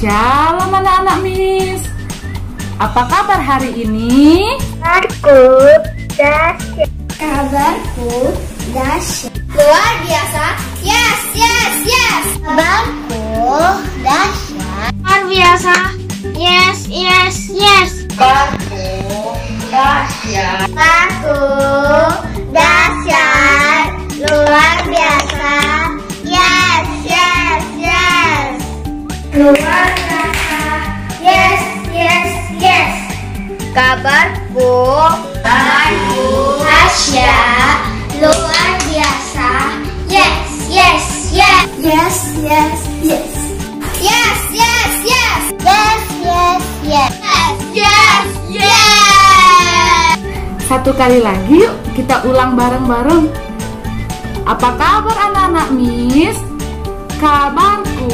Shalom anak-anak Miss. Apa kabar hari ini? Kabarku dahsyat. Kabarku dahsyat. Luar biasa. Yes, yes, yes. Kabarku dahsyat. Luar biasa. Yes, yes, yes. Kabarku dahsyat. Kabarku dahsyat. Luar biasa. Yes, yes, yes. Luar biasa. Yes, yes, yes. Kabarku dahsyat, luar biasa. Yes, yes, yes. Yes, yes, yes. Yes, yes, yes. Yes, yes, yes. Yes, yes, yes. Satu kali lagi yuk kita ulang bareng-bareng. Apa kabar anak-anak Miss? Kabarku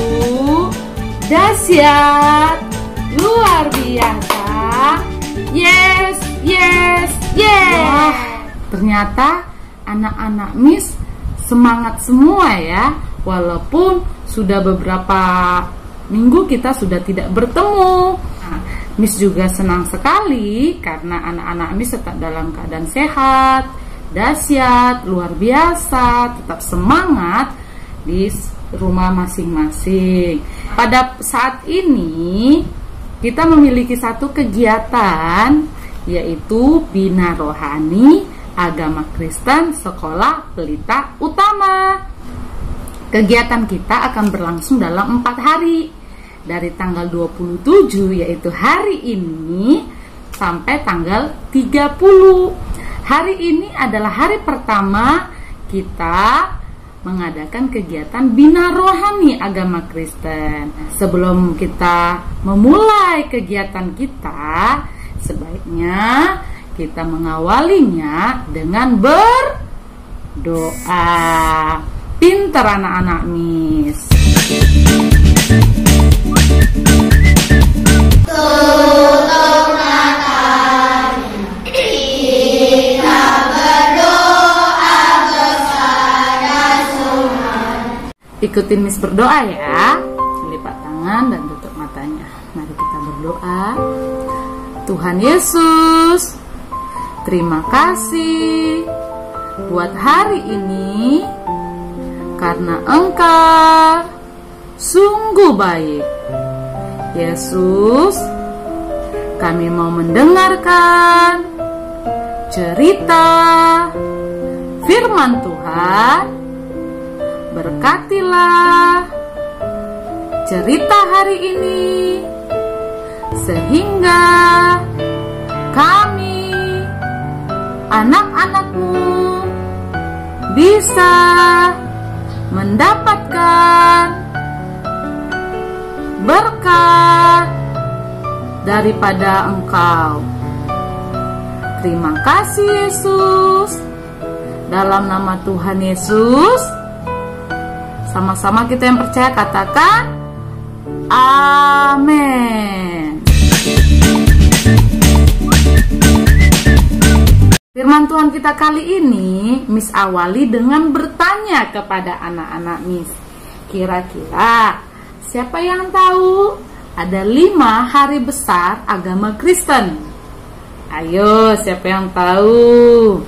dahsyat, luar biasa. Yes, yes, yes. Wah, ternyata anak-anak Miss semangat semua ya. Walaupun sudah beberapa minggu kita sudah tidak bertemu. Nah, Miss juga senang sekali karena anak-anak Miss tetap dalam keadaan sehat, dahsyat, luar biasa, tetap semangat di rumah masing-masing. Pada saat ini kita memiliki satu kegiatan, yaitu Bina Rohani Agama Kristen Sekolah Pelita Utama. Kegiatan kita akan berlangsung dalam 4 hari, dari tanggal 27 yaitu hari ini sampai tanggal 30. Hari ini adalah hari pertama kita mengadakan kegiatan Bina Rohani Agama Kristen. Sebelum kita memulai kegiatan kita, sebaiknya kita mengawalinya dengan berdoa. Pinter anak-anak Miss. Ikutin Miss berdoa ya. Lipat tangan dan tutup matanya. Mari kita berdoa. Tuhan Yesus, terima kasih buat hari ini, karena Engkau sungguh baik. Yesus, kami mau mendengarkan cerita firman Tuhan. Berkatilah cerita hari ini, sehingga kami, anak-anak-Mu, bisa mendapatkan berkat daripada Engkau. Terima kasih Yesus. Dalam nama Tuhan Yesus, sama-sama kita yang percaya katakan amin. Firman Tuhan kita kali ini Miss awali dengan bertanya kepada anak-anak Miss. Kira-kira siapa yang tahu ada 5 hari besar agama Kristen? Ayo, siapa yang tahu?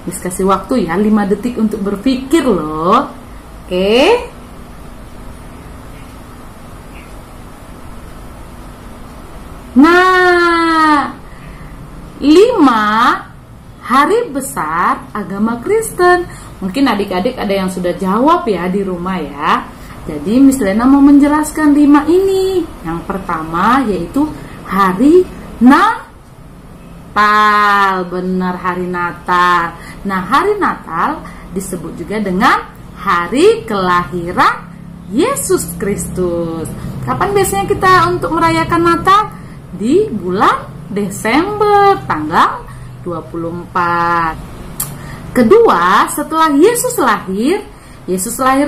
Miss kasih waktu ya 5 detik untuk berpikir loh. Oke? Nah, 5 hari besar agama Kristen. Mungkin adik-adik ada yang sudah jawab ya di rumah ya. Jadi Miss Lena mau menjelaskan 5 ini. Yang pertama yaitu hari Natal. Benar, hari Natal. Nah, hari Natal disebut juga dengan hari kelahiran Yesus Kristus. Kapan biasanya kita untuk merayakan Natal? Di bulan Desember, tanggal 24. Kedua, setelah Yesus lahir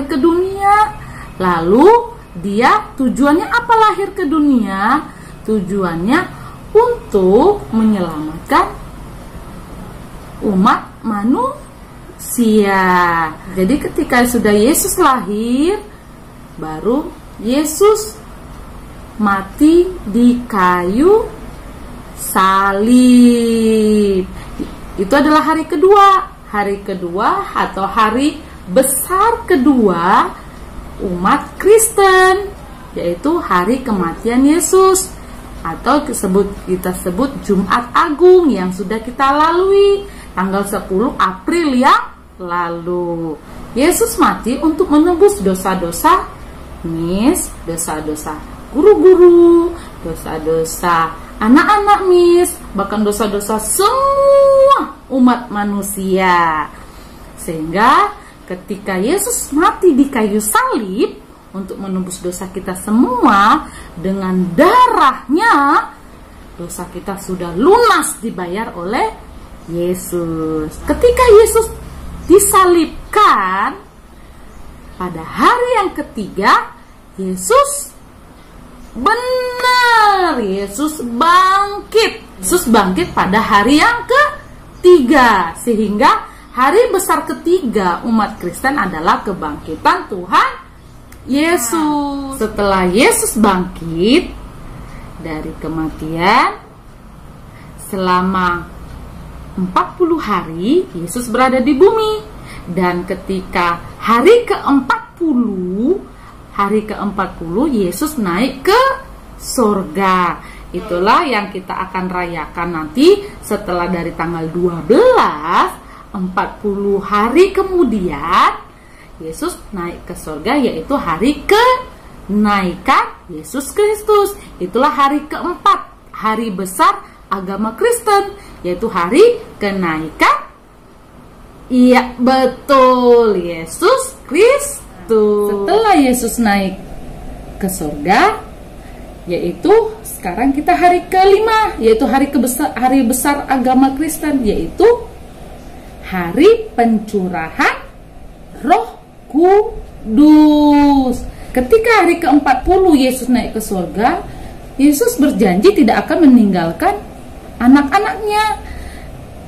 ke dunia. Lalu dia tujuannya apa lahir ke dunia? Tujuannya untuk menyelamatkan umat manusia. Jadi ketika sudah Yesus lahir, baru Yesus mati di kayu salib. Itu adalah hari kedua. Hari kedua atau hari besar kedua umat Kristen, yaitu hari kematian Yesus, atau kita sebut Jumat Agung yang sudah kita lalui tanggal 10 April yang lalu. Yesus mati untuk menebus dosa-dosa Miss, dosa-dosa guru-guru, dosa-dosa anak-anak Miss, bahkan dosa-dosa semua umat manusia. Sehingga ketika Yesus mati di kayu salib untuk menebus dosa kita semua, dengan darahnya dosa kita sudah lunas dibayar oleh Yesus. Ketika Yesus disalibkan pada hari yang ketiga, Yesus bangkit. Yesus bangkit pada hari yang ketiga, sehingga hari besar ketiga umat Kristen adalah kebangkitan Tuhan Yesus. Setelah Yesus bangkit dari kematian, selama 40 hari Yesus berada di bumi. Dan ketika hari ke-40 Yesus naik ke surga. Itulah yang kita akan rayakan nanti setelah dari tanggal 12, 40 hari kemudian Yesus naik ke surga, yaitu hari kenaikan Yesus Kristus. Itulah hari keempat, hari besar agama Kristen, yaitu hari kenaikan. Iya, betul, Yesus Kristus. Setelah Yesus naik ke surga, yaitu sekarang kita hari kelima, yaitu hari besar agama Kristen, yaitu hari pencurahan Roh Kudus. Ketika hari ke-40 Yesus naik ke surga, Yesus berjanji tidak akan meninggalkan anak-anaknya,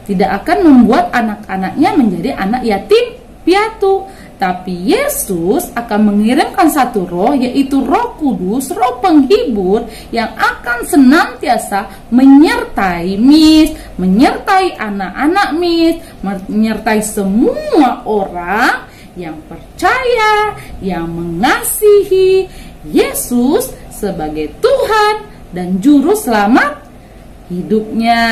tidak akan membuat anak-anaknya menjadi anak yatim piatu. Tapi Yesus akan mengirimkan satu roh, yaitu Roh Kudus, roh penghibur, yang akan senantiasa menyertai Miss, menyertai anak-anak Miss, menyertai semua orang yang percaya, yang mengasihi Yesus sebagai Tuhan dan Juru Selamat hidupnya.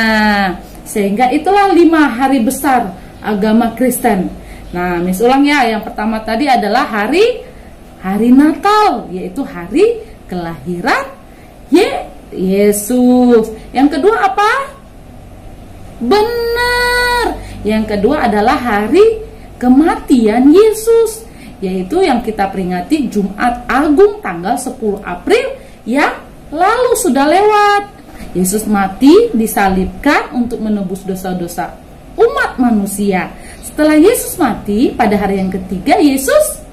Sehingga itulah 5 hari besar agama Kristen. Nah, Miss ulang ya. Yang pertama tadi adalah hari Natal, yaitu hari kelahiran Yesus. Yang kedua apa? Benar. Yang kedua adalah hari kematian Yesus, yaitu yang kita peringati Jumat Agung tanggal 10 April yang lalu sudah lewat. Yesus mati, disalibkan untuk menebus dosa-dosa umat manusia. Setelah Yesus mati, pada hari yang ketiga Yesus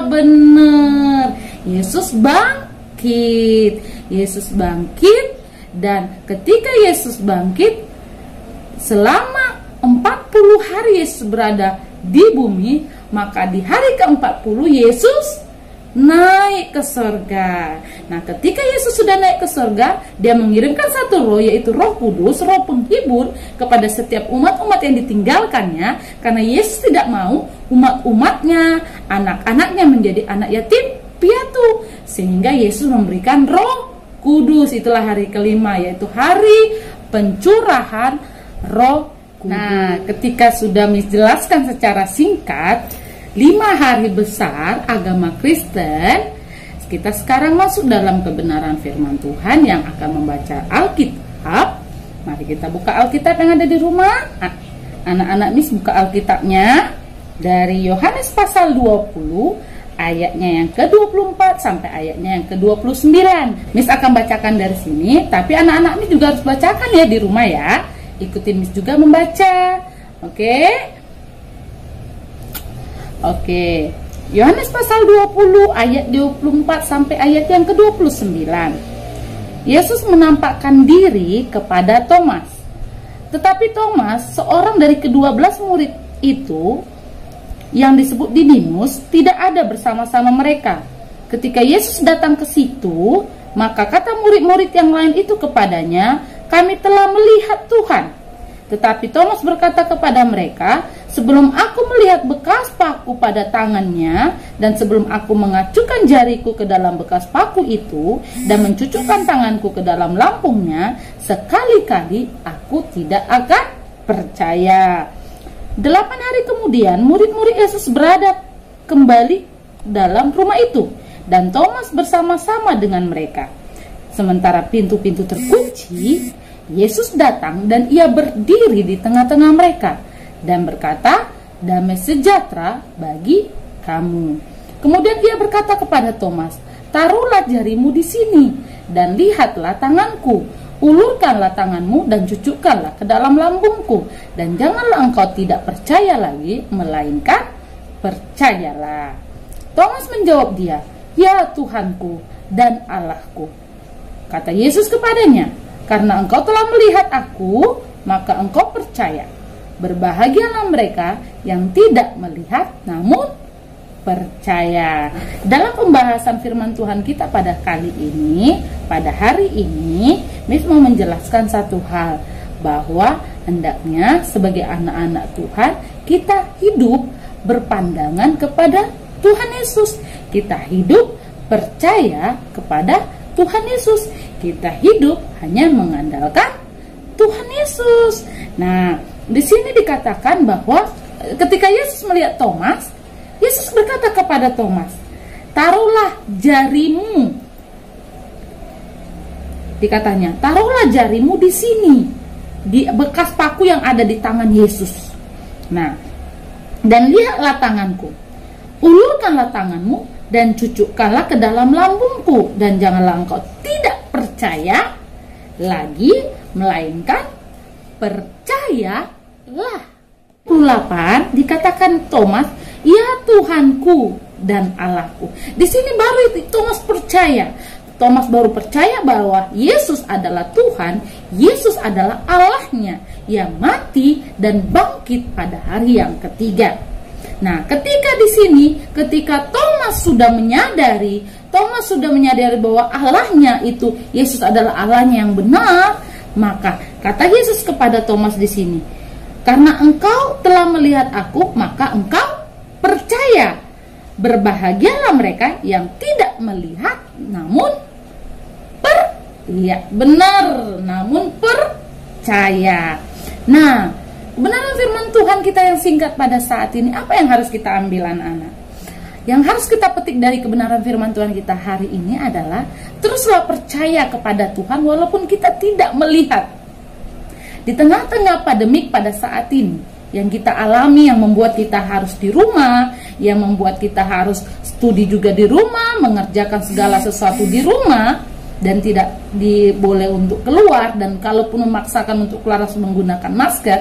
benar, Yesus bangkit. Yesus bangkit, dan ketika Yesus bangkit, selama 40 hari Yesus berada di bumi, maka di hari ke-40 Yesus naik ke surga. Nah, ketika Yesus sudah naik ke surga, dia mengirimkan satu roh, yaitu Roh Kudus, roh penghibur, kepada setiap umat-umat yang ditinggalkannya, karena Yesus tidak mau umat-umatnya, anak-anaknya menjadi anak yatim piatu, sehingga Yesus memberikan Roh Kudus. Itulah hari kelima, yaitu hari pencurahan Roh Kudus. Nah, ketika sudah menjelaskan secara singkat 5 hari besar agama Kristen, kita sekarang masuk dalam kebenaran firman Tuhan yang akan membaca Alkitab. Mari kita buka Alkitab yang ada di rumah. Anak-anak Miss buka Alkitabnya dari Yohanes pasal 20, ayatnya yang ke-24 sampai ayatnya yang ke-29. Miss akan bacakan dari sini, tapi anak-anak Miss juga harus bacakan ya di rumah ya. Ikutin Miss juga membaca. Oke. Yohanes pasal 20 ayat 24 sampai ayat yang ke-29. Yesus menampakkan diri kepada Thomas. Tetapi Thomas, seorang dari ke-12 murid itu, yang disebut Didimus tidak ada bersama-sama mereka. Ketika Yesus datang ke situ, maka kata murid-murid yang lain itu kepadanya, "Kami telah melihat Tuhan." Tetapi Thomas berkata kepada mereka, "Sebelum aku melihat bekas paku pada tangannya, dan sebelum aku mengacukan jariku ke dalam bekas paku itu, dan mencucukkan tanganku ke dalam lampungnya, sekali-kali aku tidak akan percaya." 8 hari kemudian, murid-murid Yesus berada kembali dalam rumah itu, dan Thomas bersama-sama dengan mereka. Sementara pintu-pintu terkunci, Yesus datang dan ia berdiri di tengah-tengah mereka dan berkata, "Damai sejahtera bagi kamu." Kemudian ia berkata kepada Thomas, "Taruhlah jarimu di sini dan lihatlah tanganku. Ulurkanlah tanganmu dan cucukkanlah ke dalam lambungku, dan janganlah engkau tidak percaya lagi, melainkan percayalah." Thomas menjawab dia, "Ya Tuhanku dan Allahku." Kata Yesus kepadanya, "Karena engkau telah melihat aku, maka engkau percaya. Berbahagialah mereka yang tidak melihat namun percaya." Dalam pembahasan firman Tuhan kita pada kali ini, pada hari ini, Miss mau menjelaskan satu hal, bahwa hendaknya sebagai anak-anak Tuhan, kita hidup berpandangan kepada Tuhan Yesus. Kita hidup percaya kepada Tuhan Yesus. Kita hidup hanya mengandalkan Tuhan Yesus. Nah, di sini dikatakan bahwa ketika Yesus melihat Thomas, Yesus berkata kepada Thomas, "Taruhlah jarimu." Dikatanya, "Taruhlah jarimu di sini, di bekas paku yang ada di tangan Yesus. Nah, dan lihatlah tanganku. Ulurkanlah tanganmu dan cucukkanlah ke dalam lambungku, dan janganlah engkau tidak percaya lagi, melainkan percayalah." 8 dikatakan Thomas, "Ya Tuhanku dan Allahku." Di sini baru Thomas percaya. Thomas baru percaya bahwa Yesus adalah Tuhan, Yesus adalah Allahnya yang mati dan bangkit pada hari yang ketiga. Nah, ketika di sini, ketika Thomas sudah menyadari bahwa Allahnya itu, Yesus adalah Allahnya yang benar, maka kata Yesus kepada Thomas di sini, "Karena engkau telah melihat aku, maka engkau percaya. Berbahagialah mereka yang tidak melihat namun namun percaya." Nah, kebenaran firman Tuhan kita yang singkat pada saat ini, apa yang harus kita ambil anak-anak? Yang harus kita petik dari kebenaran firman Tuhan kita hari ini adalah, teruslah percaya kepada Tuhan walaupun kita tidak melihat. Di tengah-tengah pandemik pada saat ini yang kita alami, yang membuat kita harus di rumah, yang membuat kita harus studi juga di rumah, mengerjakan segala sesuatu di rumah, dan tidak boleh untuk keluar, dan kalaupun memaksakan untuk keluar harus menggunakan masker,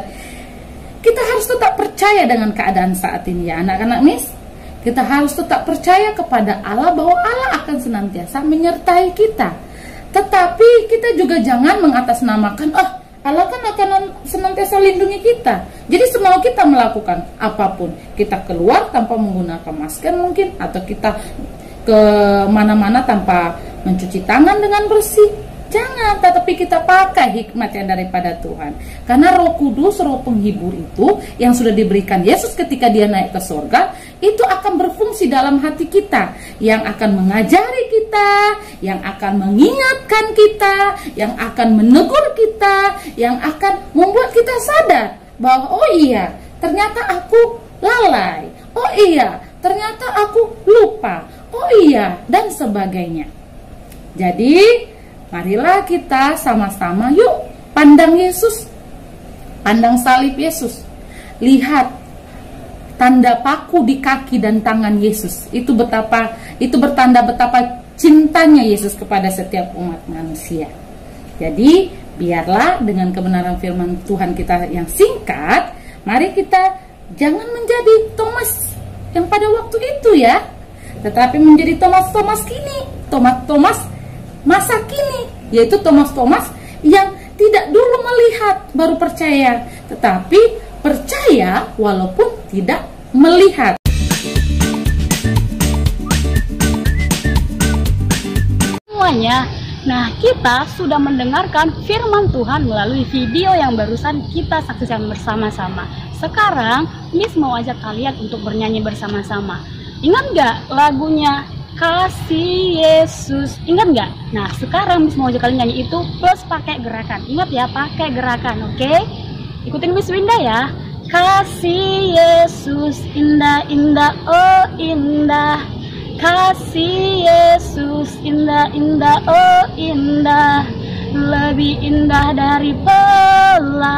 kita harus tetap percaya dengan keadaan saat ini ya anak-anak Miss. Kita harus tetap percaya kepada Allah bahwa Allah akan senantiasa menyertai kita. Tetapi kita juga jangan mengatasnamakan, Allah kan akan senantiasa lindungi kita. Jadi semau kita melakukan apapun, kita keluar tanpa menggunakan masker mungkin, atau kita ke mana-mana tanpa mencuci tangan dengan bersih. Jangan, tetapi kita pakai hikmat yang daripada Tuhan. Karena Roh Kudus, Roh Penghibur itu yang sudah diberikan Yesus ketika dia naik ke surga, itu akan berfungsi dalam hati kita, yang akan mengajari kita, yang akan mengingatkan kita, yang akan menegur kita, yang akan membuat kita sadar bahwa oh iya, ternyata aku lalai. Oh iya, ternyata aku lupa. Oh iya, dan sebagainya. Jadi, marilah kita sama-sama yuk pandang Yesus, pandang salib Yesus. Lihat tanda paku di kaki dan tangan Yesus. Itu bertanda betapa cintanya Yesus kepada setiap umat manusia. Jadi, biarlah dengan kebenaran firman Tuhan kita yang singkat, mari kita jangan menjadi Thomas yang pada waktu itu ya, tetapi menjadi Thomas kini, Thomas masa kini, yaitu Thomas yang tidak dulu melihat baru percaya, tetapi percaya walaupun tidak melihat. semuanya. Nah, kita sudah mendengarkan firman Tuhan melalui video yang barusan kita saksikan bersama-sama. Sekarang, Miss mau ajak kalian untuk bernyanyi bersama-sama. Ingat nggak lagunya Kasih Yesus? Ingat nggak? Nah, sekarang Miss mau ajak kalian nyanyi itu plus pakai gerakan. Ingat ya, pakai gerakan, oke? Ikutin Miss Winda ya. Kasih Yesus indah, indah, oh indah. Kasih Yesus indah, indah, oh indah. Lebih indah dari pelangi,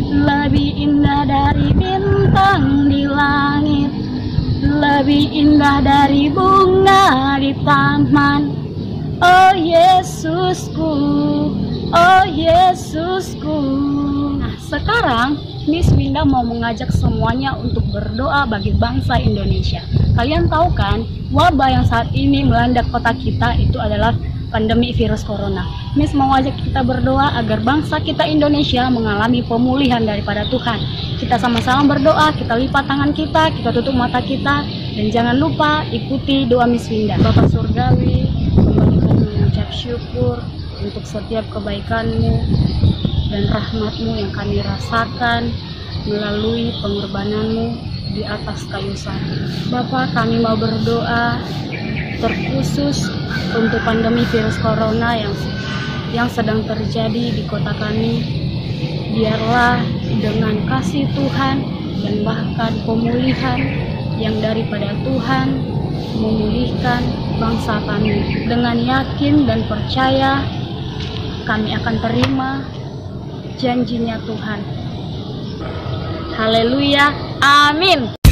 lebih indah dari bintang di langit, lebih indah dari bunga di taman. Oh Yesusku, oh Yesusku. Nah, sekarang Miss Winda mau mengajak semuanya untuk berdoa bagi bangsa Indonesia. Kalian tahu kan, wabah yang saat ini melanda kota kita itu adalah pandemi virus corona. Miss mau ajak kita berdoa agar bangsa kita Indonesia mengalami pemulihan daripada Tuhan. Kita sama-sama berdoa, kita lipat tangan kita tutup mata kita, dan jangan lupa ikuti doa Miss Winda. Bapa Surgawi, kembali kami mengucap syukur untuk setiap kebaikan-Mu dan rahmat-Mu yang kami rasakan melalui pengorbanan-Mu di atas kayu salib. Bapa, kami mau berdoa terkhusus untuk pandemi virus corona yang sedang terjadi di kota kami. Biarlah dengan kasih Tuhan dan bahkan pemulihan yang daripada Tuhan memulihkan bangsa kami. Dengan yakin dan percaya kami akan terima janjinya Tuhan. Haleluya, amin.